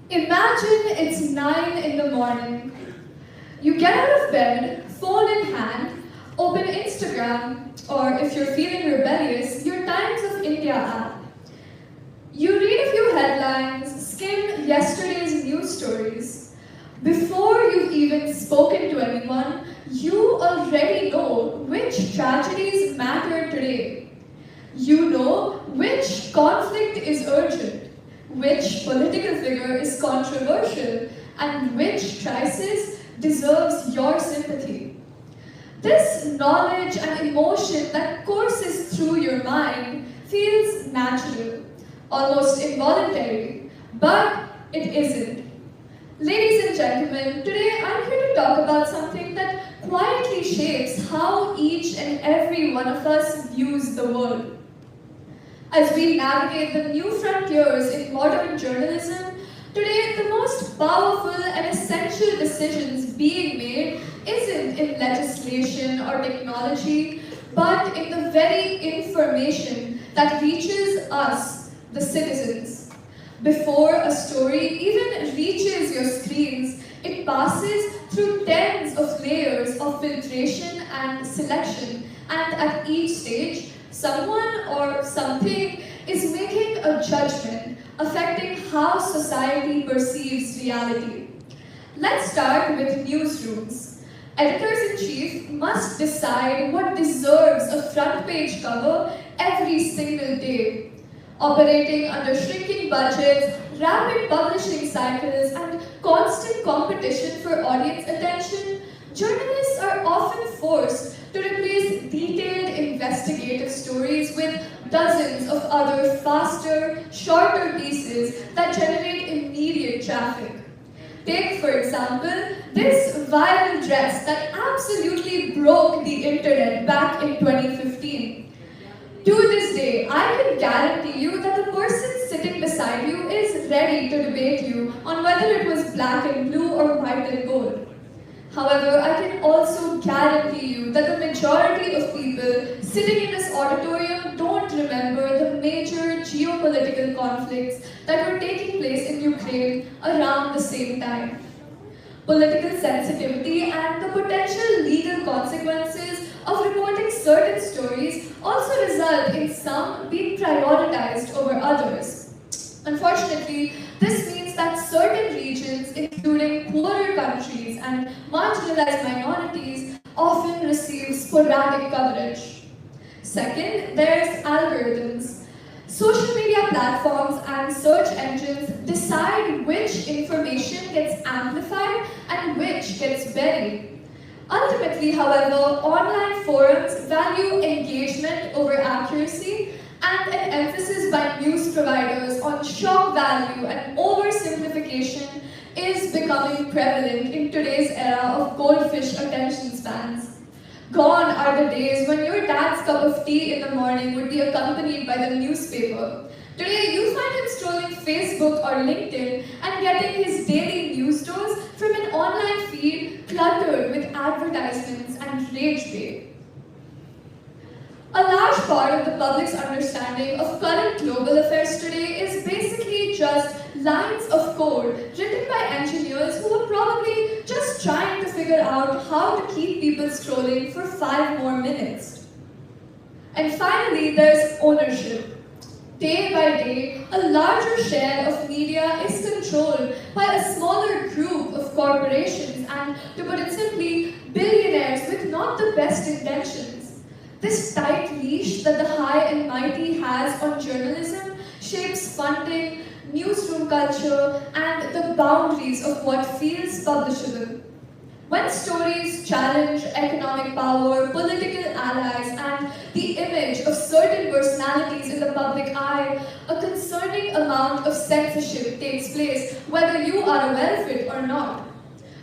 Imagine it's 9 in the morning. You get out of bed, phone in hand, open Instagram, or if you're feeling rebellious, your Times of India app. You read a few headlines, skim yesterday's news stories. Before you've even spoken to anyone, you already know which tragedies matter today. You know which conflict is urgent, which political figure is controversial, and which crisis deserves your sympathy. This knowledge and emotion that courses through your mind feels natural, almost involuntary, but it isn't. Ladies and gentlemen, today I'm here to talk about something that quietly shapes how each and every one of us views the world. As we navigate the new frontiers in modern journalism, today the most powerful and essential decisions being made isn't in legislation or technology, but in the very information that reaches us, the citizens. Before a story even reaches your screens, it passes through tens of layers of filtration and selection, and at each stage, someone or something is making a judgment affecting how society perceives reality. Let's start with newsrooms. Editors-in-chief must decide what deserves a front page cover every single day. Operating under shrinking budgets, rapid publishing cycles, and constant competition for audience attention, journalists are often forced to replace detailed investigative stories with dozens of other faster, shorter pieces that generate immediate traffic. Take, for example, this viral dress that absolutely broke the internet back in 2015. To this day, I can guarantee you that the person sitting beside you is ready to debate you on whether it was black and blue or white and gold. However, I can also guarantee you that the majority of people sitting in this auditorium don't remember the major geopolitical conflicts that were taking place in Ukraine around the same time. Political sensitivity and the potential legal consequences of reporting certain stories also result in some being prioritized over others. Unfortunately, this means that certain regions, including poorer countries and marginalized minorities, often receive sporadic coverage. Second, there's algorithms. Social media platforms and search engines decide which information gets amplified and which gets buried. Ultimately, however, online forums value engagement over accuracy, and an emphasis by news providers on shock value and oversimplification is becoming prevalent in today's era of goldfish attention spans. Gone are the days when your dad's cup of tea in the morning would be accompanied by the newspaper. Today, you find him strolling Facebook or LinkedIn and getting his daily news dose from an online feed cluttered with advertisements and rage bait. A large part of the public's understanding of current global affairs today is basically just lines of code written by engineers who were probably just trying to figure out how to keep people scrolling for 5 more minutes. And finally, there's ownership. Day by day, a larger share of media is controlled by a smaller group of corporations and, to put it simply, billionaires with not the best intentions. This tight leash that the high and mighty has on journalism shapes funding, newsroom culture, and the boundaries of what feels publishable. When stories challenge economic power, political allies, and the image of certain personalities in the public eye, a concerning amount of censorship takes place, whether you are aware of it or not.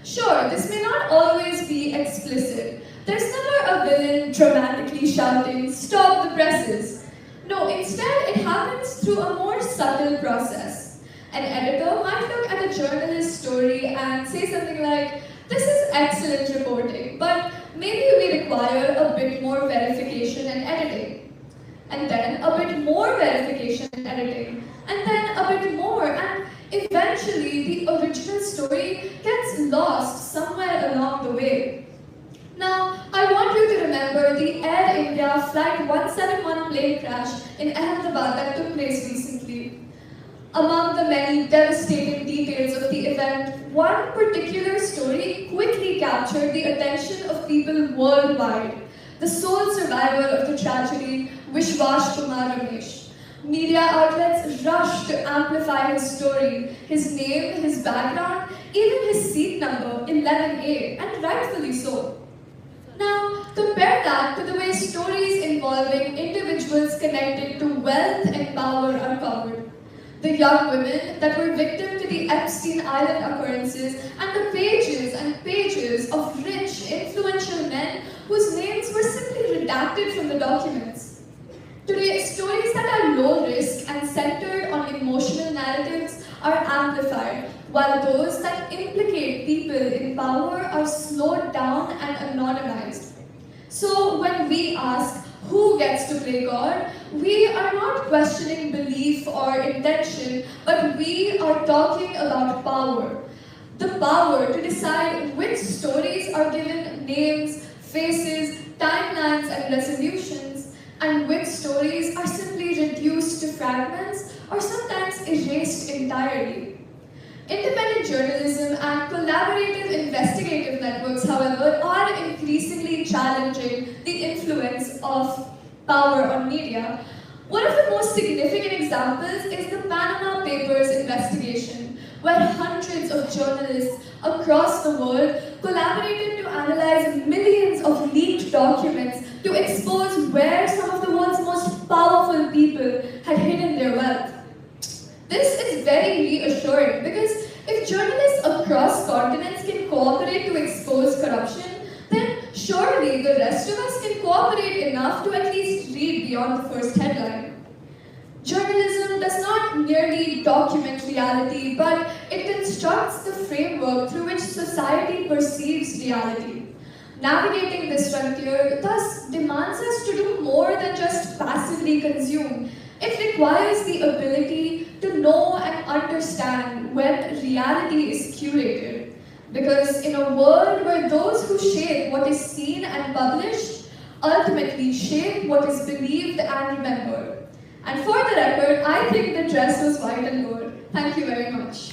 Sure, this may not always be explicit. There's never a villain dramatically shouting, "Stop the presses!" No, instead it happens through a more subtle process. An editor might look at a journalist's story and say something like, "This is excellent reporting, but maybe we require a bit more verification and editing." And then a bit more verification and editing. And then a bit more, and eventually the story gets lost somewhere along the way. Now, I want you to remember the Air India Flight 171 plane crash in Ahmedabad that took place recently. Among the many devastating details of the event, one particular story quickly captured the attention of people worldwide. The sole survivor of the tragedy, Vishwas Kumar Ramesh. Media outlets rushed to amplify his story, his name, his background, even his seat number, 11A, and rightfully so. Now, compare that to the way stories involving individuals connected to wealth and power are covered. The young women that were victim to the Epstein Island occurrences, and the pages and pages of rich, influential men whose names were simply redacted from the documents. Today, stories that are low risk and centered on emotional narratives are amplified, while those that implicate people in power are slowed down and anonymized. So when we ask, who gets to play God, we are not questioning belief or intention, but we are talking about power. The power to decide which stories are given names, faces, timelines, and resolutions, and which stories are simply reduced to fragments or sometimes erased entirely. Independent journalism and collaborative investigative networks, however, are increasingly challenging the influence of power on media. One of the most significant examples is the Panama Papers investigation, where hundreds of journalists across the world collaborated to analyze millions of leaked documents to expose where some of the world's most powerful people had hidden their wealth. This is very reassuring because if journalists across continents can cooperate to expose corruption, then surely the rest of us can cooperate enough to at least read beyond the first headline. Journalism does not merely document reality, but it constructs the framework through which society perceives reality. Navigating this frontier thus demands us to do more than just passively consume. It requires the ability to know and understand when reality is curated. Because in a world where those who shape what is seen and published ultimately shape what is believed and remembered. And for the record, I think the dress was white and gold. Thank you very much.